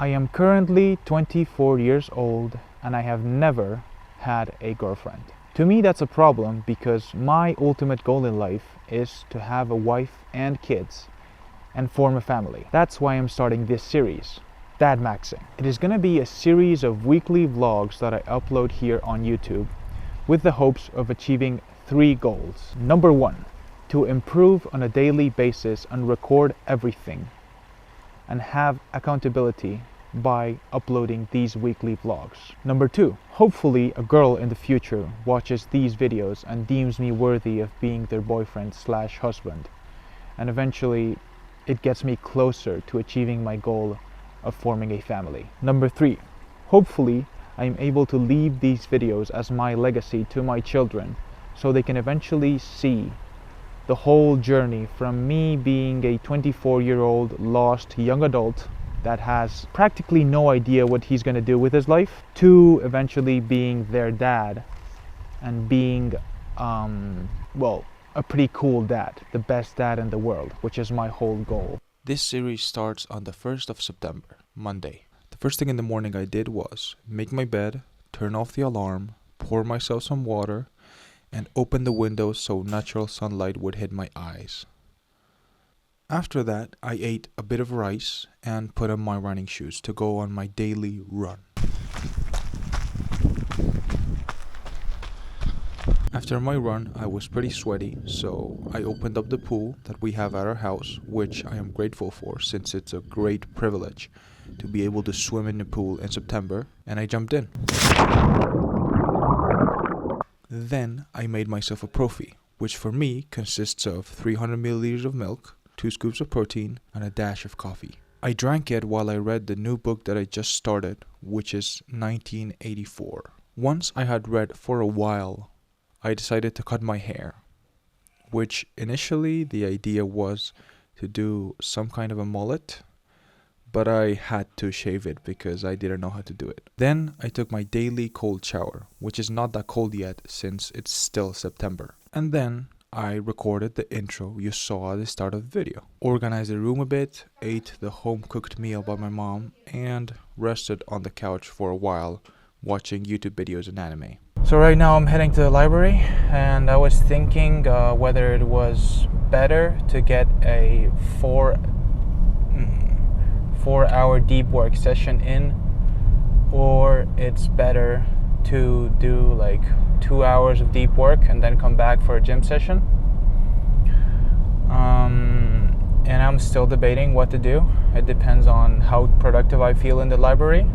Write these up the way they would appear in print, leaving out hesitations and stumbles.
I am currently 24 years old and I have never had a girlfriend. To me that's a problem because my ultimate goal in life is to have a wife and kids and form a family. That's why I'm starting this series, Dadmaxxing. It is gonna be a series of weekly vlogs that I upload here on YouTube with the hopes of achieving 3 goals. Number 1, to improve on a daily basis and record everything and have accountability by uploading these weekly vlogs. Number 2, hopefully a girl in the future watches these videos and deems me worthy of being their boyfriend / husband, and eventually it gets me closer to achieving my goal of forming a family. Number 3, hopefully I am able to leave these videos as my legacy to my children so they can eventually see the whole journey from me being a 24-year-old lost young adult that has practically no idea what he's going to do with his life to eventually being their dad and being well, a pretty cool dad, the best dad in the world, which is my whole goal. This series starts on the 1st of September, Monday. The first thing in the morning I did was make my bed, turn off the alarm, pour myself some water, and open the windows so natural sunlight would hit my eyes. After that, I ate a bit of rice and put on my running shoes to go on my daily run. After my run, I was pretty sweaty, so I opened up the pool that we have at our house, which I am grateful for since it's a great privilege to be able to swim in the pool in September, and I jumped in. Then I made myself a Profi, which for me consists of 300 milliliters of milk, 2 scoops of protein, and a dash of coffee. I drank it while I read the new book that I just started, which is 1984. Once I had read for a while, I decided to cut my hair, which initially the idea was to do some kind of a mullet, but I had to shave it because I didn't know how to do it. Then I took my daily cold shower, which is not that cold yet since it's still September. And then I recorded the intro you saw at the start of the video, organized the room a bit, ate the home-cooked meal by my mom, and rested on the couch for a while watching YouTube videos and anime. So right now I'm heading to the library and I was thinking whether it was better to get a 4-hour deep work session in, or it's better to do like 2 hours of deep work and then come back for a gym session. And I'm still debating what to do. It depends on how productive I feel in the library.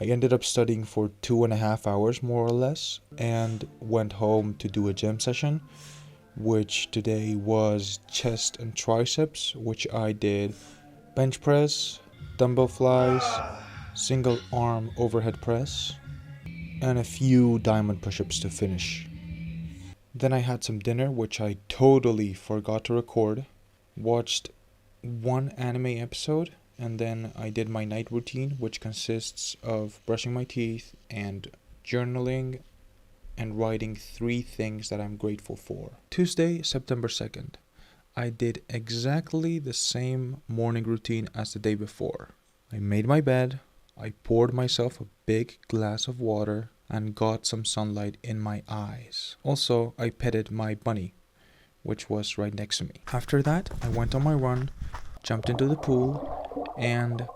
I ended up studying for 2.5 hours more or less and went home to do a gym session, which today was chest and triceps, which I did bench press, dumbbell flies, single arm overhead press, and a few diamond push-ups to finish. Then I had some dinner, which I totally forgot to record, watched 1 anime episode, and then I did my night routine, which consists of brushing my teeth and journaling and writing 3 things that I'm grateful for. Tuesday, September 2nd. I did exactly the same morning routine as the day before. I made my bed, I poured myself a big glass of water, and got some sunlight in my eyes. Also, I petted my bunny, which was right next to me. After that, I went on my run, jumped into the pool, and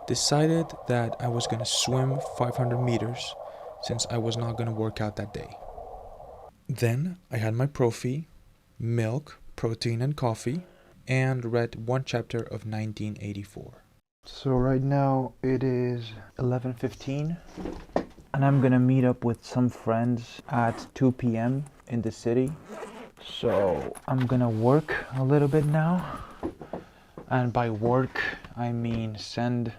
decided that I was going to swim 500 meters since I was not going to work out that day. Then I had my Profi, milk, protein, and coffee, and read 1 chapter of 1984. So right now it is 11:15, and I'm gonna meet up with some friends at 2 p.m. in the city. So I'm gonna work a little bit now, and by work I mean send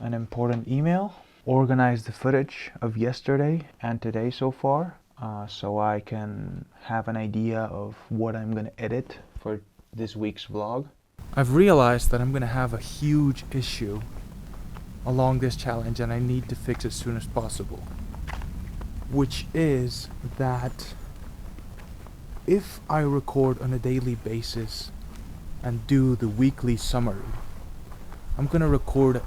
an important email, organize the footage of yesterday and today so far, so I can have an idea of what I'm gonna edit for this week's vlog. I've realized that I'm gonna have a huge issue along this challenge and I need to fix it as soon as possible, which is that if I record on a daily basis and do the weekly summary, I'm gonna record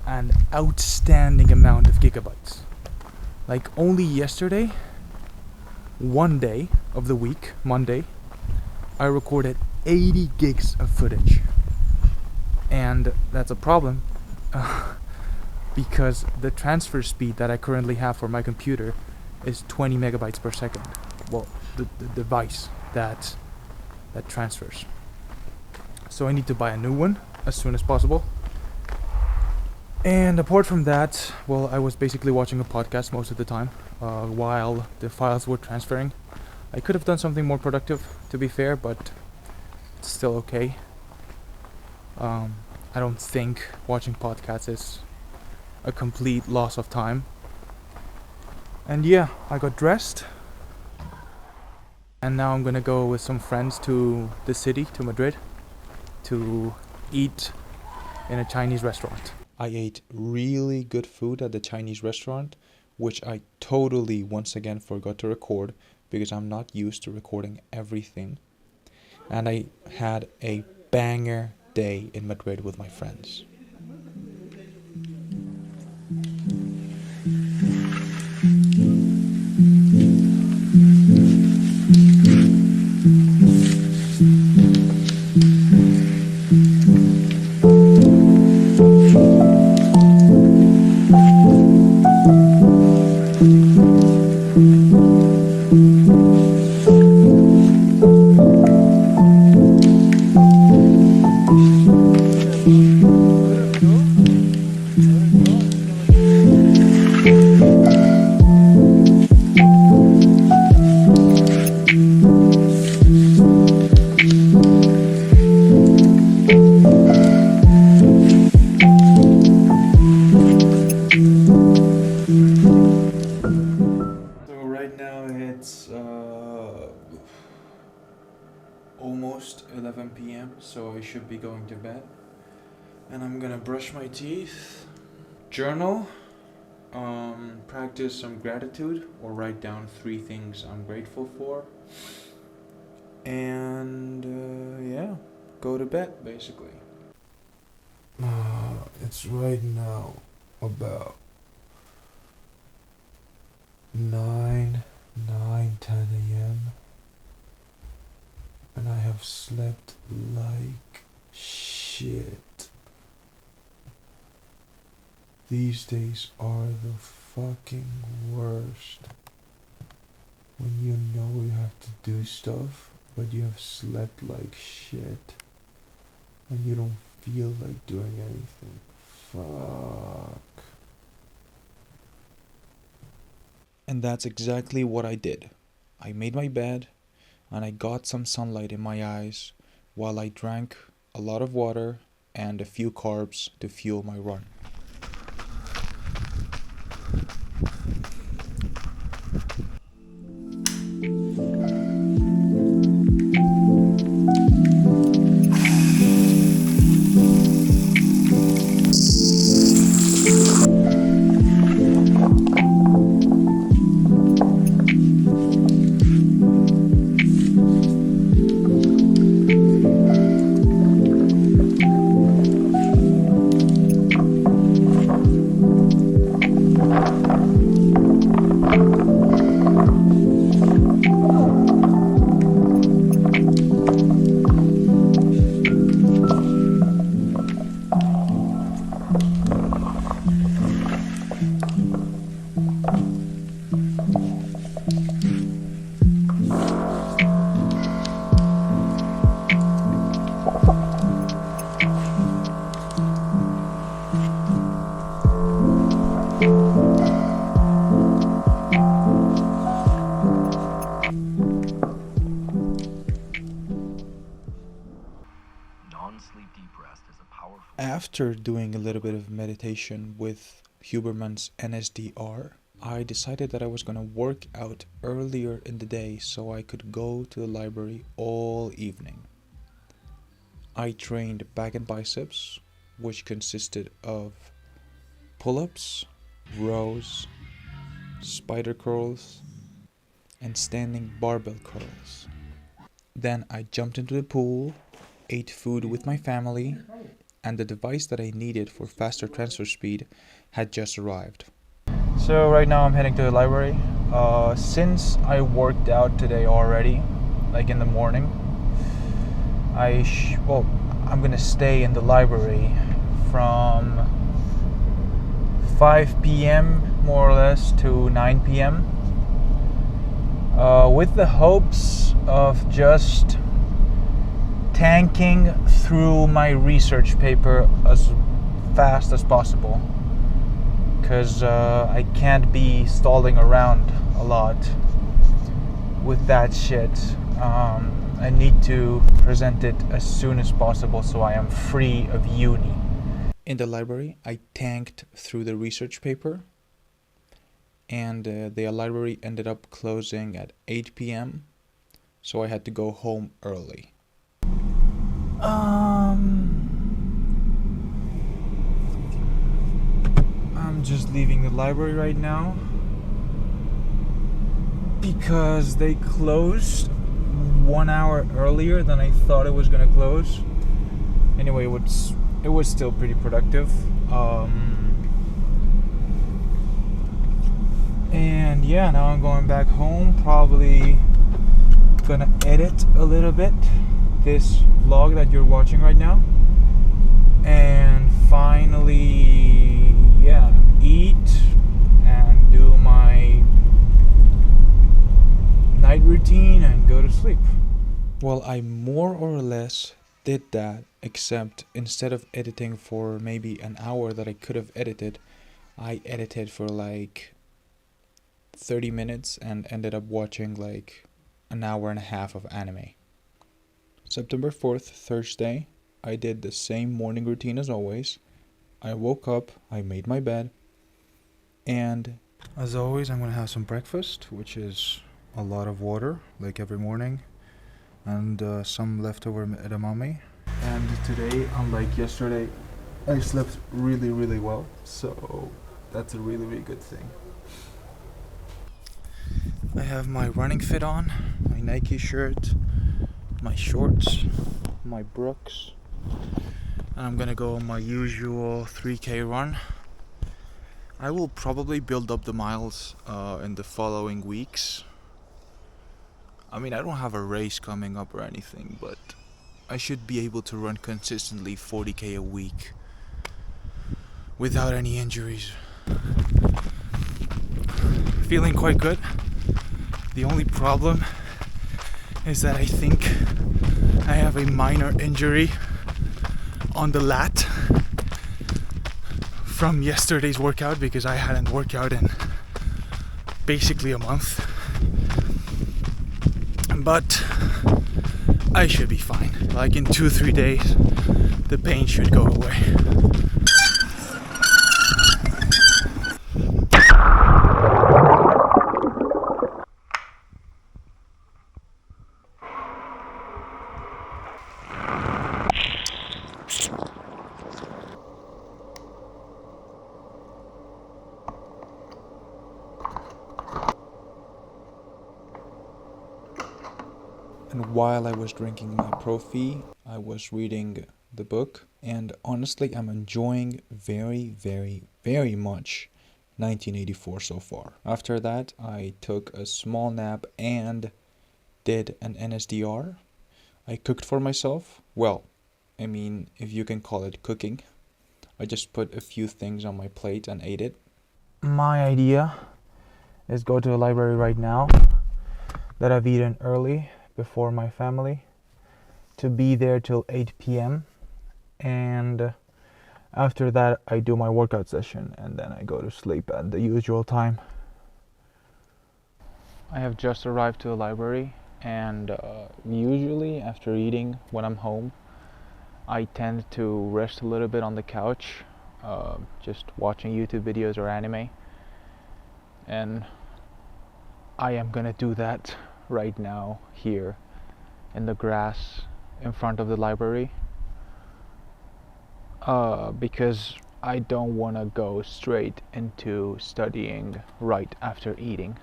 an outstanding amount of gigabytes. Like only yesterday, one day of the week, Monday, I recorded 80 gigs of footage. And that's a problem because the transfer speed that I currently have for my computer is 20 megabytes per second. Well, the device that transfers. So I need to buy a new one as soon as possible. And apart from that, well, I was basically watching a podcast most of the time while the files were transferring. I could have done something more productive, to be fair, but it's still okay. I don't think watching podcasts is a complete loss of time. And yeah, I got dressed. And now I'm gonna go with some friends to the city, to Madrid, to eat in a Chinese restaurant. I ate really good food at the Chinese restaurant, which I totally once again forgot to record because I'm not used to recording everything. And I had a banger day in Madrid with my friends. Almost 11 p.m. so I should be going to bed, and I'm gonna brush my teeth, journal, practice some gratitude or write down 3 things I'm grateful for, and yeah, go to bed basically. It's right now about 10 a.m. and I have slept like shit. These days are the fucking worst. When you know you have to do stuff, but you have slept like shit, and you don't feel like doing anything. Fuck. And that's exactly what I did. I made my bed, and I got some sunlight in my eyes while I drank a lot of water and a few carbs to fuel my run. After doing a little bit of meditation with Huberman's NSDR, I decided that I was going to work out earlier in the day so I could go to the library all evening. I trained back and biceps, which consisted of pull-ups, rows, spider curls, and standing barbell curls. Then I jumped into the pool, ate food with my family, and the device that I needed for faster transfer speed had just arrived. So right now I'm heading to the library. Since I worked out today already, like in the morning, I'm gonna stay in the library from 5 p.m. more or less to 9 p.m. With the hopes of just tanking through my research paper as fast as possible, because I can't be stalling around a lot with that shit. I need to present it as soon as possible so I am free of uni. In the library, I tanked through the research paper, and the library ended up closing at 8 p.m., so I had to go home early. I'm just leaving the library right now because they closed 1 hour earlier than I thought it was gonna close. Anyway, it was still pretty productive. And yeah, now I'm going back home. Probably gonna edit a little bit this vlog that you're watching right now, and finally, eat and do my night routine and go to sleep. Well, I more or less did that, except instead of editing for maybe an hour that I could have edited, I edited for like 30 minutes and ended up watching like an hour and a half of anime. September 4th, Thursday, I did the same morning routine as always. I woke up, I made my bed, and as always, I'm gonna have some breakfast, which is a lot of water, like every morning, and some leftover edamame. And today, unlike yesterday, I slept really, really well, so that's a really, really good thing. I have my running fit on, my Nike shirt, my shorts, my Brooks, and I'm gonna go on my usual 3K run. I will probably build up the miles in the following weeks. I mean, I don't have a race coming up or anything, but I should be able to run consistently 40K a week without any injuries. Feeling quite good. The only problem is that I think I have a minor injury on the lat from yesterday's workout, because I hadn't worked out in basically a month. But I should be fine. Like in 2-3 days, the pain should go away. And while I was drinking my Profi, I was reading the book, and honestly, I'm enjoying very, very, very much 1984 so far. After that, I took a small nap and did an NSDR. I cooked for myself. Well, I mean, if you can call it cooking. I just put a few things on my plate and ate it. My idea is go to the library right now that I've eaten early before my family, to be there till 8 p.m. and after that I do my workout session and then I go to sleep at the usual time. I have just arrived to the library, and usually after eating when I'm home I tend to rest a little bit on the couch, just watching YouTube videos or anime, and I am gonna do that right now here in the grass in front of the library, because I don't want to go straight into studying right after eating.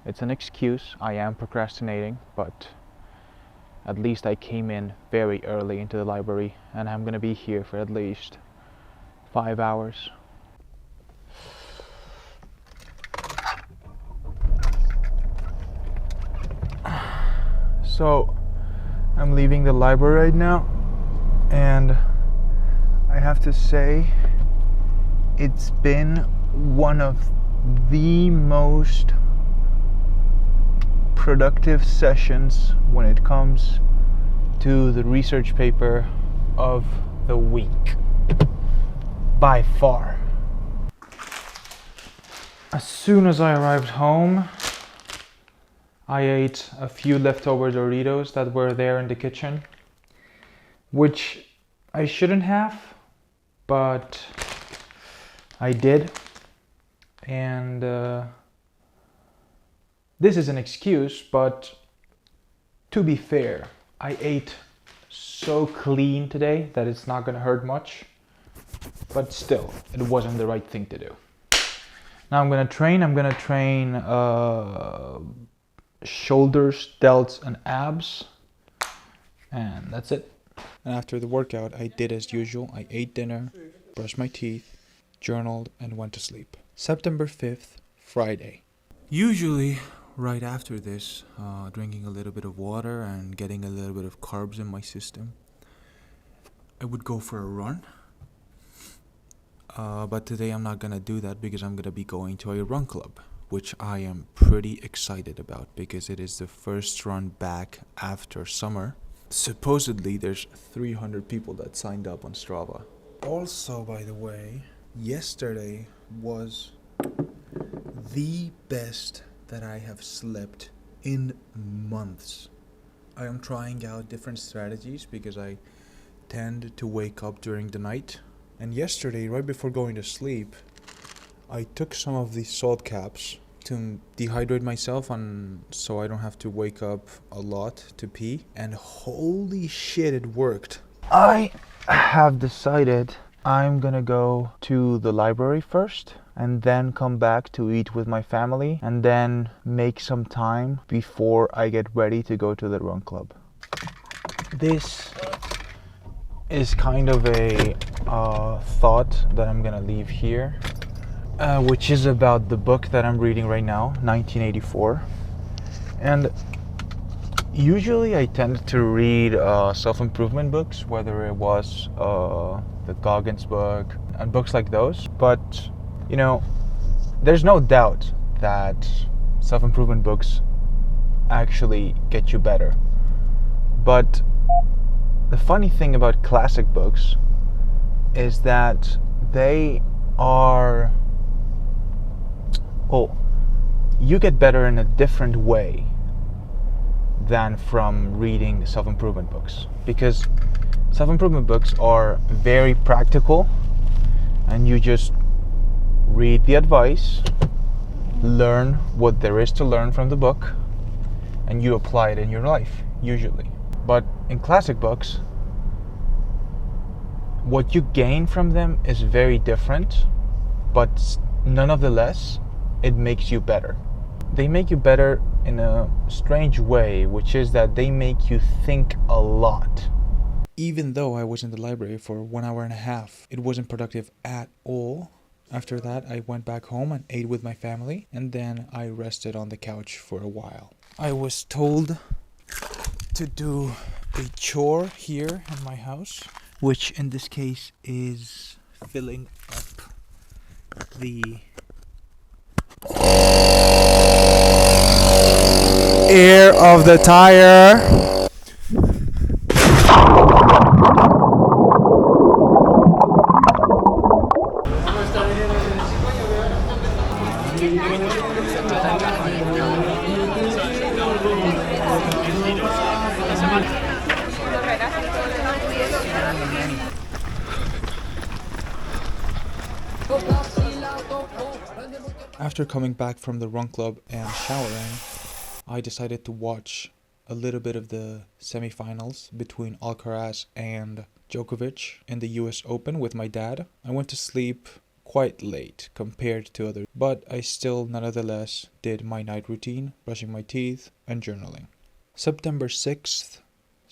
It's an excuse. I am procrastinating, but At least I came in very early into the library, and I'm gonna be here for at least 5 hours. So I'm leaving the library right now, and I have to say it's been one of the most productive sessions when it comes to the research paper of the week, by far. As soon as I arrived home, I ate a few leftover Doritos that were there in the kitchen, which I shouldn't have, but I did. And this is an excuse, but to be fair, I ate so clean today that it's not gonna hurt much, but still, it wasn't the right thing to do. Now I'm gonna train shoulders, delts, and abs, and that's it. And after the workout, I did as usual. I ate dinner, brushed my teeth, journaled, and went to sleep. September 5th, Friday. Usually, right after this, drinking a little bit of water and getting a little bit of carbs in my system, I would go for a run. But today I'm not gonna do that because I'm gonna be going to a run club, which I am pretty excited about because it is the first run back after summer. Supposedly there's 300 people that signed up on Strava. Also, by the way, yesterday was the best that I have slept in months. I am trying out different strategies because I tend to wake up during the night. And yesterday, right before going to sleep, I took some of these salt caps to dehydrate myself and so I don't have to wake up a lot to pee. And holy shit, it worked. I have decided I'm gonna go to the library first and then come back to eat with my family and then make some time before I get ready to go to the run club. This is kind of a thought that I'm gonna leave here, which is about the book that I'm reading right now, 1984. And usually I tend to read self-improvement books, whether it was the Goggins book and books like those. But, you know, there's no doubt that self-improvement books actually get you better. But the funny thing about classic books is that they are, well, you get better in a different way than from reading self-improvement books, because self-improvement books are very practical and you just read the advice, learn what there is to learn from the book, and you apply it in your life, usually. But in classic books, what you gain from them is very different, but nonetheless, it makes you better. They make you better in a strange way, which is that they make you think a lot. Even though I was in the library for 1 hour and a half, it wasn't productive at all. After that, I went back home and ate with my family, and then I rested on the couch for a while. I was told to do a chore here in my house, which in this case is filling up the air of the tire. After coming back from the run club and showering, I decided to watch a little bit of the semifinals between Alcaraz and Djokovic in the US Open with my dad. I went to sleep quite late compared to others, but I still nonetheless did my night routine, brushing my teeth and journaling. September 6th,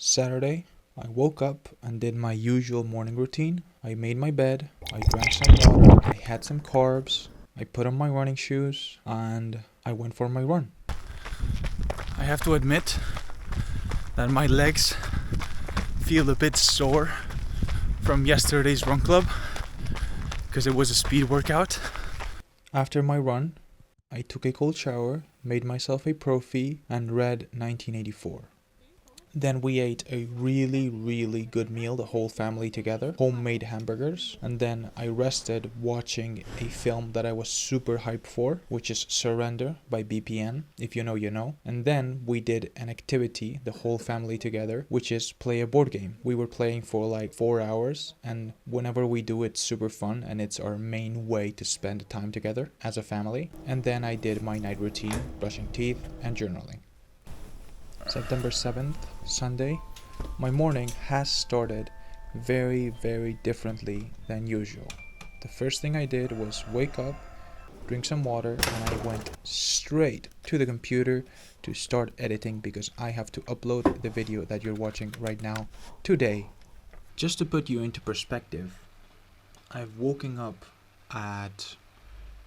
Saturday, I woke up and did my usual morning routine. I made my bed, I drank some water, I had some carbs, I put on my running shoes, and I went for my run. I have to admit that my legs feel a bit sore from yesterday's run club because it was a speed workout. After my run, I took a cold shower, made myself a Profi, and read 1984. Then we ate a really good meal, the whole family together, homemade hamburgers, and then I rested watching a film that I was super hyped for, which is Surrender by BPN, if you know, you know. And then we did an activity, the whole family together, which is play a board game. We were playing for like 4 hours, and whenever we do it's super fun, and it's our main way to spend time together as a family. And then I did my night routine, brushing teeth and journaling. September 7th, Sunday. My morning has started very differently than usual. The first thing I did was wake up, drink some water, and I went straight to the computer to start editing because I have to upload the video that you're watching right now today. Just to put you into perspective, I've woken up at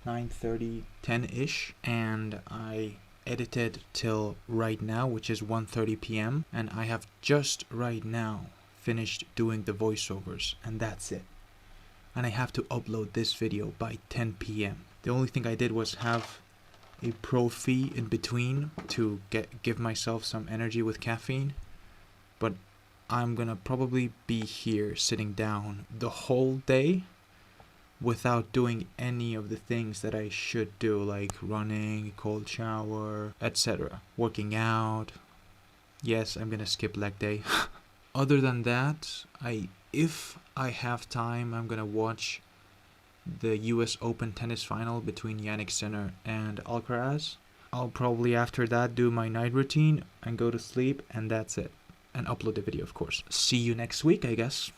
9:30, 10-ish, and I edited till right now, which is 1:30 p.m. and I have just right now finished doing the voiceovers, and that's it. And I have to upload this video by 10 p.m. The only thing I did was have a Profi in between to give myself some energy with caffeine, but I'm gonna probably be here sitting down the whole day without doing any of the things that I should do, like running, cold shower, etc. Working out. Yes, I'm gonna skip leg day. Other than that, if I have time, I'm gonna watch the US Open tennis final between Jannik Sinner and Alcaraz. I'll probably after that do my night routine and go to sleep, and that's it. And upload the video, of course. See you next week, I guess.